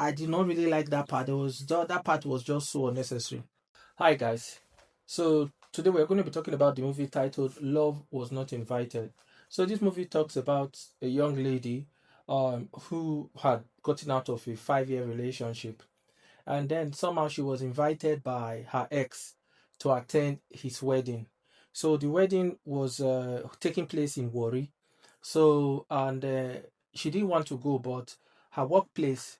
I did not really like that part. That part was just so unnecessary. Hi guys. So today we're going to be talking about the movie titled Love Was Not Invited. So this movie talks about a young lady who had gotten out of a 5-year relationship, and then somehow she was invited by her ex to attend his wedding. So the wedding was taking place in Warri. So and she didn't want to go, but her workplace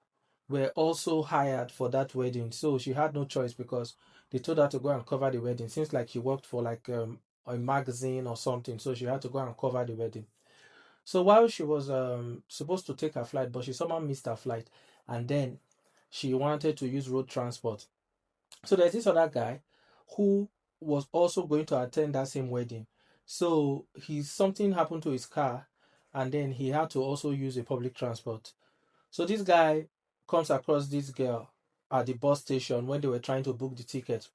were also hired for that wedding. So she had no choice because they told her to go and cover the wedding. Seems like she worked for like a magazine or something. So she had to go and cover the wedding. So while she was supposed to take her flight, but she somehow missed her flight, and then she wanted to use road transport. So there's this other guy who was also going to attend that same wedding. So something happened to his car, and then he had to also use a public transport. So this guy comes across this girl at the bus station when they were trying to book the ticket.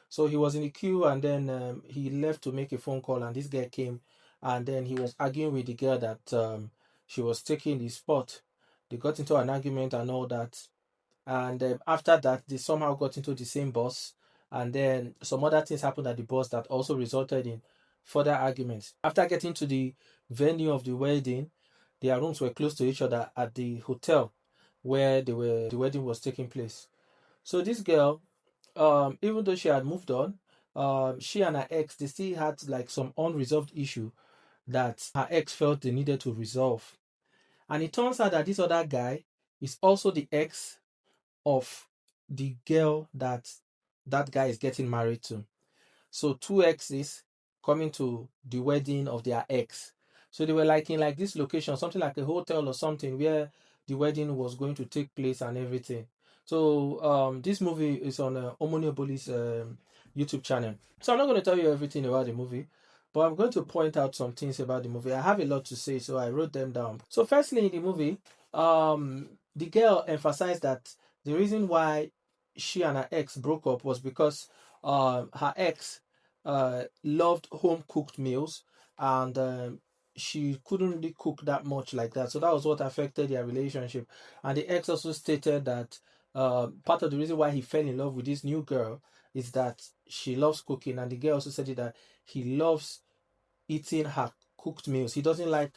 So he was in the queue, and then he left to make a phone call, and this guy came, and then he was arguing with the girl that she was taking the spot. They got into an argument and all that, and after that, they somehow got into the same bus, and then some other things happened at the bus that also resulted in further arguments. After getting to the venue of the wedding, their rooms were close to each other at the hotel where the wedding was taking place. So this girl, even though she had moved on, she and her ex, they still had like some unresolved issue that her ex felt they needed to resolve. And it turns out that this other guy is also the ex of the girl that that guy is getting married to. So two exes coming to the wedding of their ex. So they were like in like this location, something like a hotel or something where the wedding was going to take place and everything. So this movie is on Omoniopoli's YouTube channel. So I'm not going to tell you everything about the movie, but I'm going to point out some things about the movie. I have a lot to say, so I wrote them down. So firstly, in the movie, the girl emphasized that the reason why she and her ex broke up was because her ex loved home cooked meals, and she couldn't really cook that much like that. So that was what affected their relationship. And the ex also stated that part of the reason why he fell in love with this new girl is that she loves cooking, and the girl also said that he loves eating her cooked meals. He doesn't like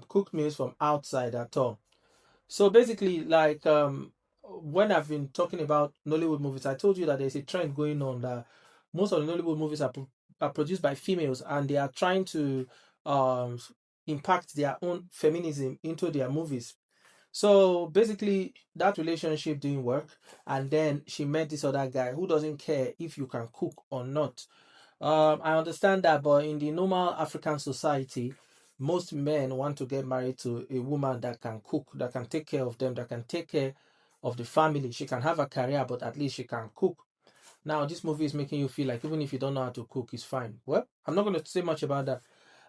cooked meals from outside at all. So basically, like when I've been talking about Nollywood movies, I told you that there's a trend going on that most of the Nollywood movies are produced by females, and they are trying to um, impact their own feminism into their movies. So basically, that relationship didn't work, and then she met this other guy who doesn't care if you can cook or not. I understand that, but in the normal African society, most men want to get married to a woman that can cook, that can take care of them, that can take care of the family. She can have a career, but at least she can cook. Now, this movie is making you feel like even if you don't know how to cook, it's fine. Well, I'm not going to say much about that.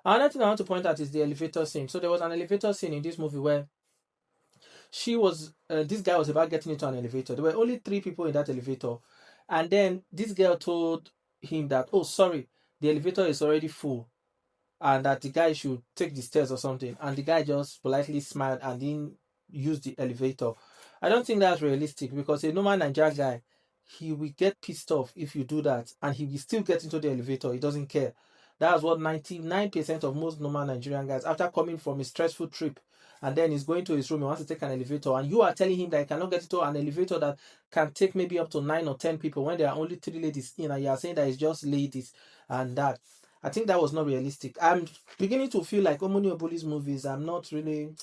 Another thing I want to point out is the elevator scene. So there was an elevator scene in this movie where this guy was about getting into an elevator. There were only three people in that elevator, and then this girl told him that, oh, sorry, the elevator is already full, and that the guy should take the stairs or something. And the guy just politely smiled and didn't use the elevator. I don't think that's realistic, because a normal Nigerian guy, he will get pissed off if you do that, and he will still get into the elevator. He doesn't care. That's what 99% of most normal Nigerian guys, after coming from a stressful trip, and then he's going to his room, he wants to take an elevator, and you are telling him that he cannot get into an elevator that can take maybe up to 9 or 10 people when there are only three ladies in, and you are saying that it's just ladies and that. I think that was not realistic. I'm beginning to feel like Omoni Oboli's movies. I'm not really.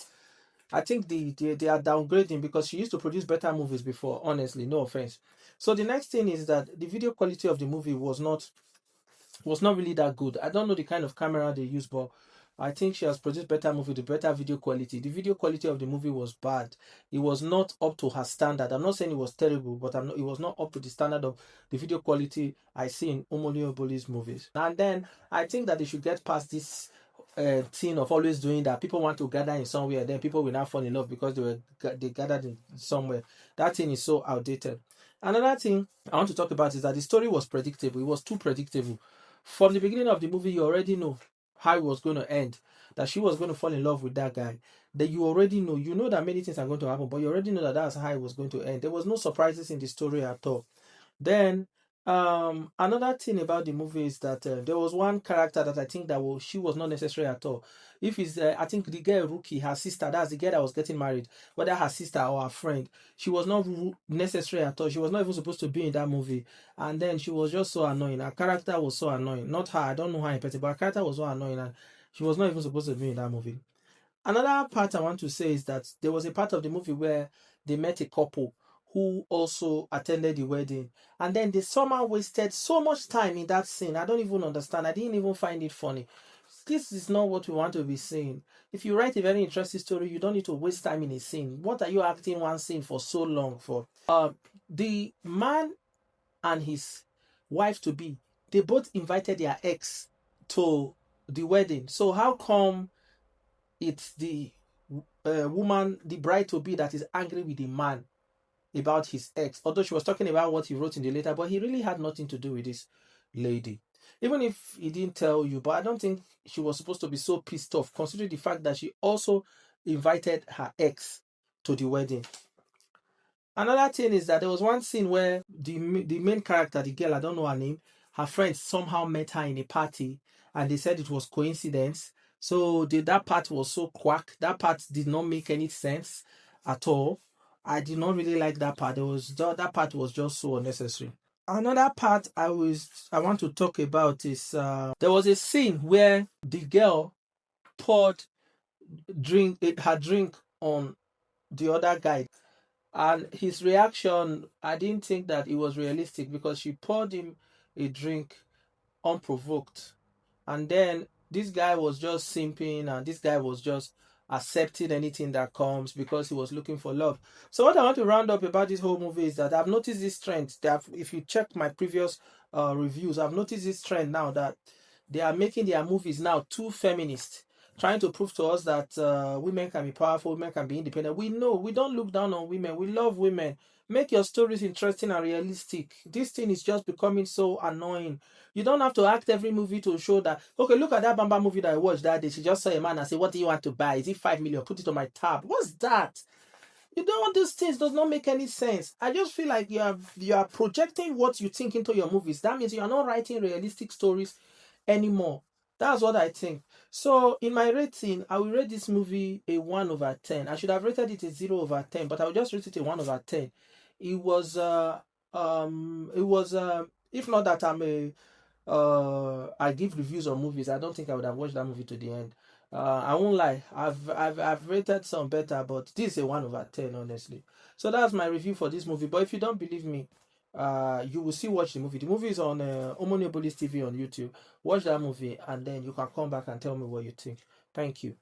I think they are downgrading, because she used to produce better movies before. Honestly, no offense. So the next thing is that the video quality of the movie was not really that good. I don't know the kind of camera they use, but I think she has produced better movie with better video quality. The video quality of the movie was bad. It was not up to her standard. I'm not saying it was terrible, but it was not up to the standard of the video quality I see in Omoni Oboli's movies. And then I think that they should get past this thing of always doing that. People want to gather in somewhere, then people will not fall in love because they gathered in somewhere. That thing is so outdated. Another thing I want to talk about is that the story was predictable. It was too predictable. From the beginning of the movie, you already know how it was going to end. that she was going to fall in love with that guy, that you already know, you know that many things are going to happen, but you already know that that's how it was going to end. There was no surprises in the story at all. Then another thing about the movie is that there was one character that I think that she was not necessary at all. If it's I think the girl Rookie, her sister, that's the girl that was getting married, whether her sister or her friend, she was not necessary at all. She was not even supposed to be in that movie, and then she was just so annoying. Her character was so annoying. Not her, I don't know her in particular, but her character was so annoying, and she was not even supposed to be in that movie. Another part I want to say is that there was a part of the movie where they met a couple who also attended the wedding, and then they somehow wasted so much time in that scene. I don't even understand. I didn't even find it funny. This is not what we want to be seeing. If you write a very interesting story, you don't need to waste time in a scene. What are you acting one scene for so long for? The man and his wife to be, they both invited their ex to the wedding. So how come it's the woman, the bride to be, that is angry with the man about his ex? Although she was talking about what he wrote in the letter, but he really had nothing to do with this lady. Even if he didn't tell you, but I don't think she was supposed to be so pissed off, considering the fact that she also invited her ex to the wedding. Another thing is that there was one scene where the main character, the girl, I don't know her name, her friends somehow met her in a party, and they said it was coincidence. So that part was so quack. That part did not make any sense at all. I did not really like that part. That part was just so unnecessary. Another part I want to talk about is there was a scene where the girl poured her drink on the other guy, and his reaction, I didn't think that it was realistic, because she poured him a drink unprovoked, and then this guy was just simping, and this guy was just accepting anything that comes because he was looking for love. So what I want to round up about this whole movie is that I've noticed this trend that, if you check my previous reviews, I've noticed this trend now that they are making their movies now too feminist, trying to prove to us that women can be powerful, women can be independent. We know, we don't look down on women, we love women. Make your stories interesting and realistic. This thing is just becoming so annoying. You don't have to act every movie to show that, okay, look at that Bamba movie that I watched that day. She just saw a man and said, what do you want to buy? Is it 5 million? Put it on my tab. What's that? You don't want these things, does not make any sense. I just feel like you are projecting what you think into your movies. That means you are not writing realistic stories anymore. That's what I think. So in my rating, I will rate this movie a 1/10. I should have rated it a 0/10, but I will just rate it a 1/10. It was if not that I give reviews on movies, I don't think I would have watched that movie to the end. I won't lie, I've rated some better, but this is a 1/10, honestly. So that's my review for this movie. But if you don't believe me, you will still watch the movie. The movie is on Omoniopolis TV on YouTube. Watch that movie, and then you can come back and tell me what you think. Thank you.